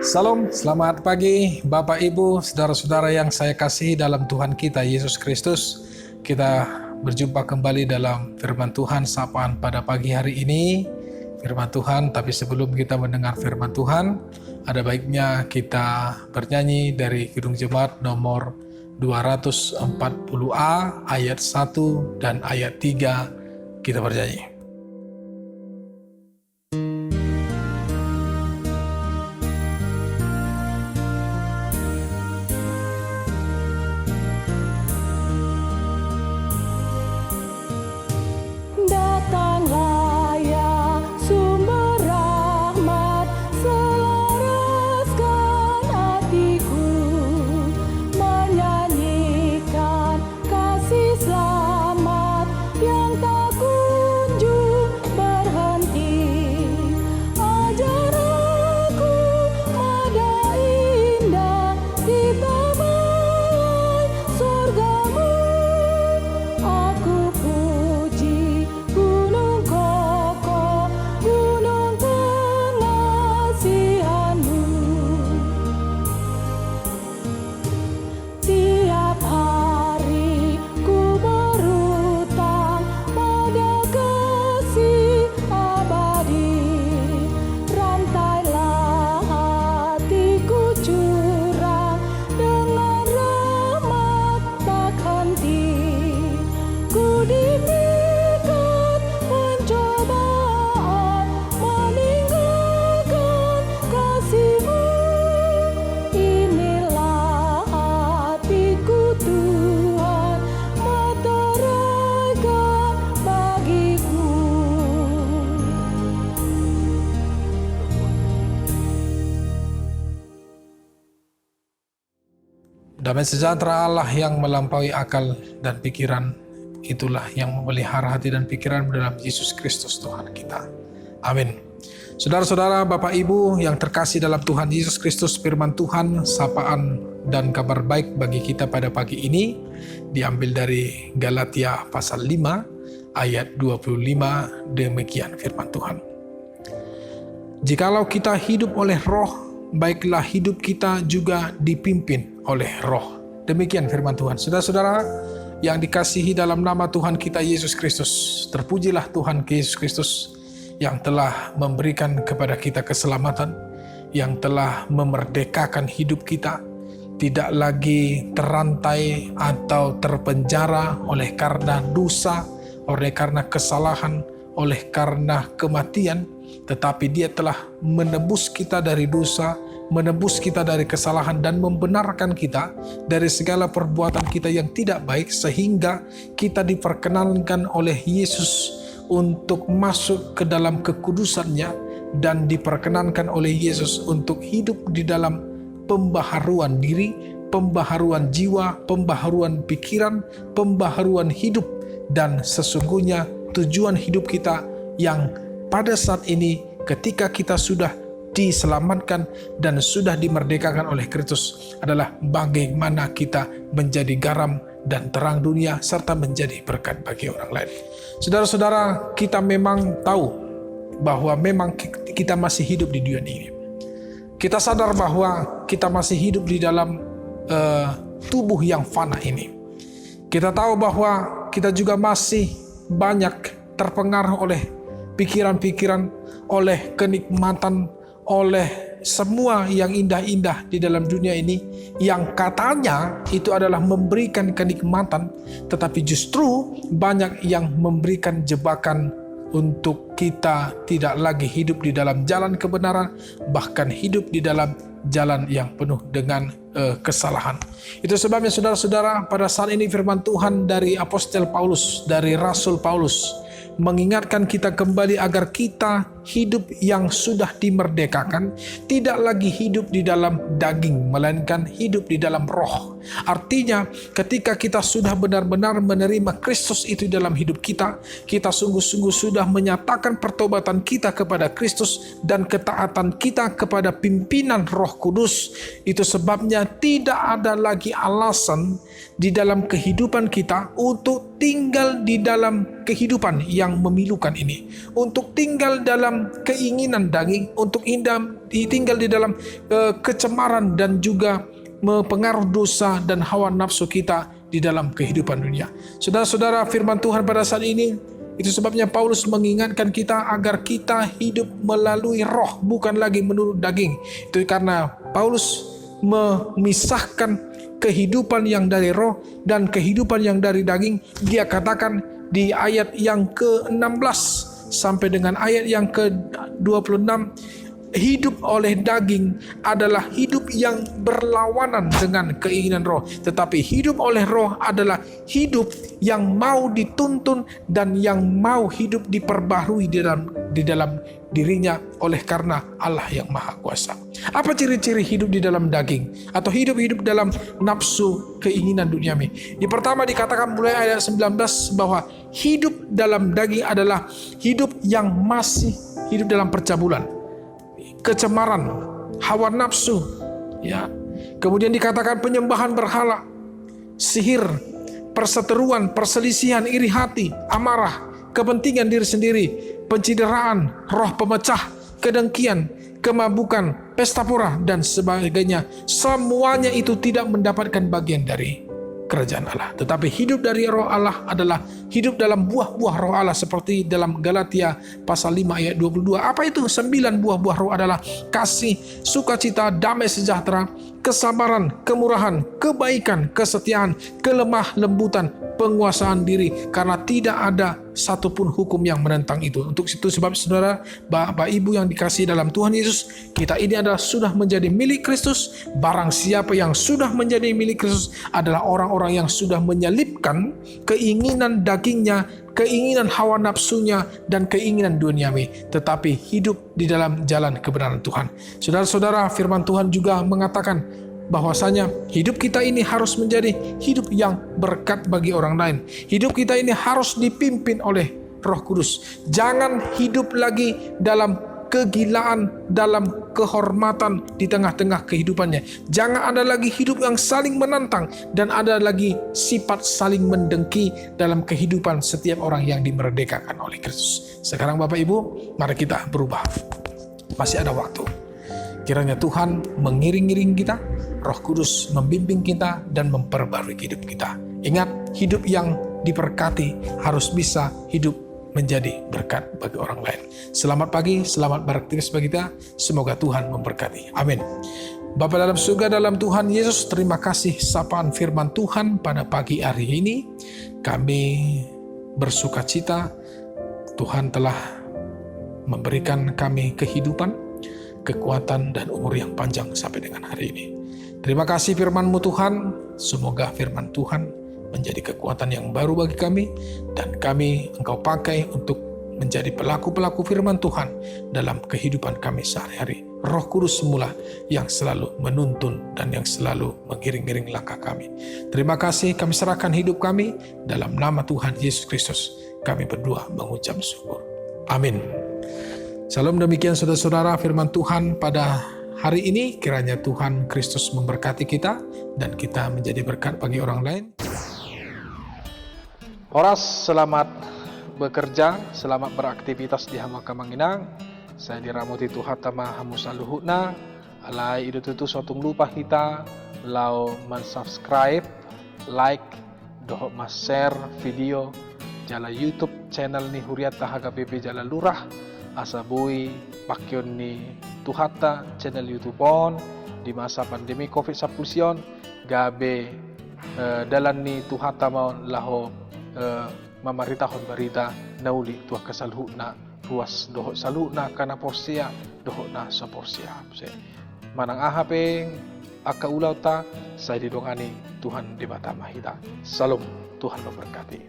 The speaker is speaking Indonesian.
Salam, selamat pagi Bapak Ibu, saudara-saudara yang saya kasihi dalam Tuhan kita Yesus Kristus. Kita berjumpa kembali dalam firman Tuhan sapaan pada pagi hari ini. Firman Tuhan, tapi sebelum kita mendengar firman Tuhan, ada baiknya kita bernyanyi dari Kidung Jemaat nomor 240A ayat 1 dan ayat 3. Kita bernyanyi. Damai sejahtera Allah yang melampaui akal dan pikiran, itulah yang memelihara hati dan pikiran dalam Yesus Kristus Tuhan kita. Amin. Saudara-saudara, Bapak Ibu yang terkasih dalam Tuhan Yesus Kristus, firman Tuhan, sapaan dan kabar baik bagi kita pada pagi ini diambil dari Galatia pasal 5 ayat 25, demikian firman Tuhan. Jikalau kita hidup oleh roh, baiklah hidup kita juga dipimpin oleh roh. Demikian firman Tuhan. Saudara-saudara yang dikasihi dalam nama Tuhan kita Yesus Kristus, terpujilah Tuhan Yesus Kristus yang telah memberikan kepada kita keselamatan, yang telah memerdekakan hidup kita, tidak lagi terantai atau terpenjara oleh karena dosa, oleh karena kesalahan, oleh karena kematian, tetapi Dia telah menebus kita dari dosa, menebus kita dari kesalahan, dan membenarkan kita dari segala perbuatan kita yang tidak baik, sehingga kita diperkenankan oleh Yesus untuk masuk ke dalam kekudusannya, dan diperkenankan oleh Yesus untuk hidup di dalam pembaharuan diri, pembaharuan jiwa, pembaharuan pikiran, pembaharuan hidup, dan sesungguhnya tujuan hidup kita yang pada saat ini ketika kita sudah diselamatkan dan sudah dimerdekakan oleh Kristus adalah bagaimana kita menjadi garam dan terang dunia serta menjadi berkat bagi orang lain. Saudara-saudara, kita memang tahu bahwa memang kita masih hidup di dunia ini. Kita sadar bahwa kita masih hidup di dalam tubuh yang fana ini. Kita tahu bahwa kita juga masih banyak terpengaruh oleh pikiran-pikiran, oleh kenikmatan, oleh semua yang indah-indah di dalam dunia ini, yang katanya itu adalah memberikan kenikmatan, tetapi justru banyak yang memberikan jebakan untuk kita tidak lagi hidup di dalam jalan kebenaran, bahkan hidup di dalam jalan yang penuh dengan kesalahan. Itu sebabnya saudara-saudara, pada saat ini firman Tuhan dari Apostel Paulus, dari Rasul Paulus, mengingatkan kita kembali agar kita hidup yang sudah dimerdekakan, tidak lagi hidup di dalam daging, melainkan hidup di dalam roh. Artinya ketika kita sudah benar-benar menerima Kristus itu dalam hidup kita, kita sungguh-sungguh sudah menyatakan pertobatan kita kepada Kristus dan ketaatan kita kepada pimpinan Roh Kudus. Itu sebabnya tidak ada lagi alasan di dalam kehidupan kita untuk tinggal di dalam kehidupan yang memilukan ini, untuk tinggal dalam keinginan daging, untuk tinggal di dalam kecemaran dan juga pengaruh dosa dan hawa nafsu kita di dalam kehidupan dunia. Saudara-saudara, firman Tuhan pada saat ini, itu sebabnya Paulus mengingatkan kita agar kita hidup melalui roh, bukan lagi menurut daging. Itu karena Paulus memisahkan kehidupan yang dari roh dan kehidupan yang dari daging. Dia katakan di ayat yang ke-16 sampai dengan ayat yang ke-26, hidup oleh daging adalah hidup yang berlawanan dengan keinginan roh, tetapi hidup oleh roh adalah hidup yang mau dituntun dan yang mau hidup diperbaharui di dalam dirinya oleh karena Allah yang Maha Kuasa. Apa ciri-ciri hidup di dalam daging atau hidup dalam nafsu keinginan duniawi? Di pertama dikatakan mulai ayat 19 bahwa hidup dalam daging adalah hidup yang masih hidup dalam percabulan, kecemaran, hawa nafsu, ya. Kemudian dikatakan penyembahan berhala, sihir, perseteruan, perselisihan, iri hati, amarah, kepentingan diri sendiri, pencideraan, roh pemecah, kedengkian, kemabukan, pesta pora, dan sebagainya. Semuanya itu tidak mendapatkan bagian dari kerajaan Allah. Tetapi hidup dari roh Allah adalah hidup dalam buah-buah roh Allah, seperti dalam Galatia pasal 5 ayat 22. Apa itu? 9 buah-buah roh adalah kasih, sukacita, damai sejahtera, kesabaran, kemurahan, kebaikan, kesetiaan, kelemah lembutan, penguasaan diri, karena tidak ada satupun hukum yang menentang itu. Untuk itu sebab saudara, Bapak Ibu yang dikasihi dalam Tuhan Yesus, kita ini adalah sudah menjadi milik Kristus. Barang siapa yang sudah menjadi milik Kristus adalah orang-orang yang sudah menyelipkan keinginan dagingnya, keinginan hawa nafsunya, dan keinginan duniawi, tetapi hidup di dalam jalan kebenaran Tuhan. Saudara-saudara, firman Tuhan juga mengatakan bahwasanya hidup kita ini harus menjadi hidup yang berkat bagi orang lain. Hidup kita ini harus dipimpin oleh Roh Kudus. Jangan hidup lagi dalam kegilaan, dalam kehormatan di tengah-tengah kehidupannya. Jangan ada lagi hidup yang saling menantang dan ada lagi sifat saling mendengki dalam kehidupan setiap orang yang dimerdekakan oleh Kristus. Sekarang Bapak Ibu, mari kita berubah. Masih ada waktu. Kiranya Tuhan mengiring-iring kita, Roh Kudus membimbing kita dan memperbarui hidup kita. Ingat, hidup yang diberkati harus bisa hidup menjadi berkat bagi orang lain. Selamat pagi, selamat beraktivitas bagi kita. Semoga Tuhan memberkati. Amin. Bapa dalam surga, dalam Tuhan Yesus, terima kasih sapaan firman Tuhan pada pagi hari ini. Kami bersuka cita Tuhan telah memberikan kami kehidupan, kekuatan, dan umur yang panjang sampai dengan hari ini. Terima kasih firman-Mu Tuhan. Semoga firman Tuhan menjadi kekuatan yang baru bagi kami, dan kami Engkau pakai untuk menjadi pelaku-pelaku firman Tuhan dalam kehidupan kami sehari-hari. Roh Kudus semula yang selalu menuntun dan yang selalu mengiring-iring langkah kami. Terima kasih, kami serahkan hidup kami dalam nama Tuhan Yesus Kristus. Kami berdoa mengucap syukur. Amin. Salam, demikian saudara-saudara firman Tuhan pada hari ini. Kiranya Tuhan Kristus memberkati kita dan kita menjadi berkat bagi orang lain. Horas, selamat bekerja, selamat beraktivitas di Hamaka Manginang. Saya diramuti Tuhan tama hamusaluhuna. Alai idututu sotung lupa kita lau subscribe, like, dohok mas share video jala YouTube channel ni Huriata HKBP Jala Lurah. Asabui pakyon ni Tuhata channel YouTube on di masa pandemi COVID-19 gabe dalan ni Tuhata mau laho mamaritahon barita nauli tuah kasalhuna ruas dohok saluna kana porsia dohok na sa porsia manang ahapeng akaulau ta saya didongani Tuhan di mata mahita. Salam, Tuhan memberkati.